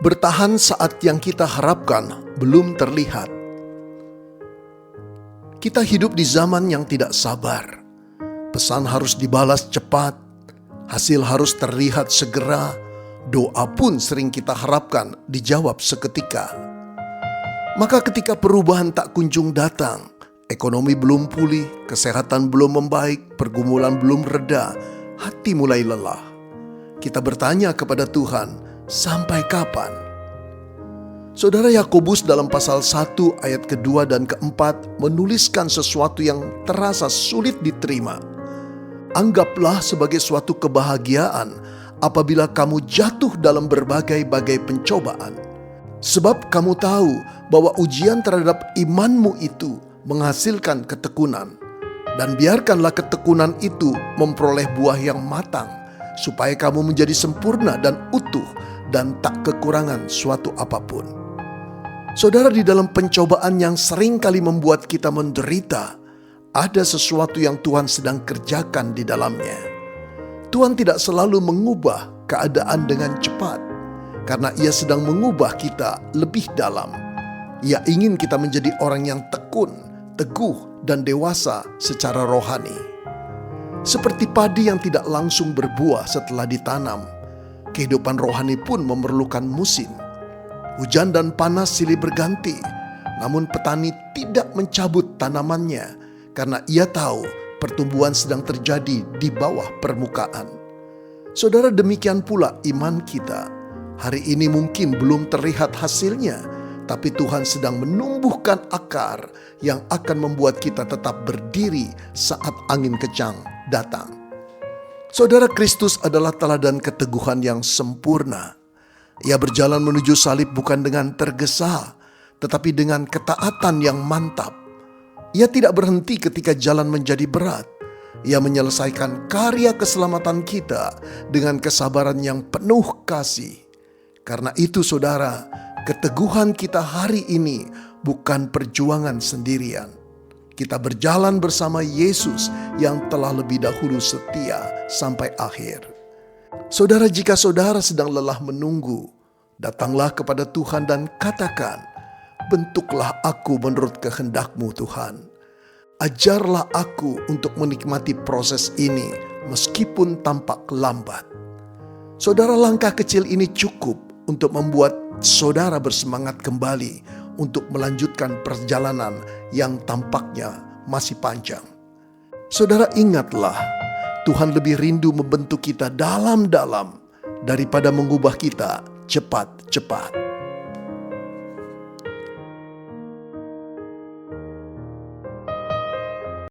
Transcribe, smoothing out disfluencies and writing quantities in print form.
Bertahan saat yang kita harapkan belum terlihat. Kita hidup di zaman yang tidak sabar. Pesan harus dibalas cepat, hasil harus terlihat segera, doa pun sering kita harapkan dijawab seketika. Maka ketika perubahan tak kunjung datang, ekonomi belum pulih, kesehatan belum membaik, pergumulan belum reda, hati mulai lelah. Kita bertanya kepada Tuhan, sampai kapan? Saudara Yakobus dalam pasal 1 ayat kedua dan keempat menuliskan sesuatu yang terasa sulit diterima. Anggaplah sebagai suatu kebahagiaan apabila kamu jatuh dalam berbagai-bagai pencobaan. Sebab kamu tahu bahwa ujian terhadap imanmu itu menghasilkan ketekunan. Dan biarkanlah ketekunan itu memperoleh buah yang matang, supaya kamu menjadi sempurna dan utuh dan tak kekurangan suatu apapun. Saudara, di dalam pencobaan yang sering kali membuat kita menderita, ada sesuatu yang Tuhan sedang kerjakan di dalamnya. Tuhan tidak selalu mengubah keadaan dengan cepat, karena Ia sedang mengubah kita lebih dalam. Ia ingin kita menjadi orang yang tekun, teguh, dan dewasa secara rohani. Seperti padi yang tidak langsung berbuah setelah ditanam, kehidupan rohani pun memerlukan musim. Hujan dan panas silih berganti, namun petani tidak mencabut tanamannya karena ia tahu pertumbuhan sedang terjadi di bawah permukaan. Saudara, demikian pula iman kita. Hari ini mungkin belum terlihat hasilnya, tapi Tuhan sedang menumbuhkan akar yang akan membuat kita tetap berdiri saat angin kencang datang. Saudara, Kristus adalah teladan keteguhan yang sempurna. Ia berjalan menuju salib bukan dengan tergesa, tetapi dengan ketaatan yang mantap. Ia tidak berhenti ketika jalan menjadi berat. Ia menyelesaikan karya keselamatan kita dengan kesabaran yang penuh kasih. Karena itu saudara, keteguhan kita hari ini bukan perjuangan sendirian. Kita berjalan bersama Yesus yang telah lebih dahulu setia sampai akhir. Saudara, jika saudara sedang lelah menunggu, datanglah kepada Tuhan dan katakan, bentuklah aku menurut kehendak-Mu Tuhan. Ajarlah aku untuk menikmati proses ini meskipun tampak lambat. Saudara, langkah kecil ini cukup untuk membuat saudara bersemangat kembali untuk melanjutkan perjalanan yang tampaknya masih panjang. Saudara, ingatlah, Tuhan lebih rindu membentuk kita dalam-dalam daripada mengubah kita cepat-cepat.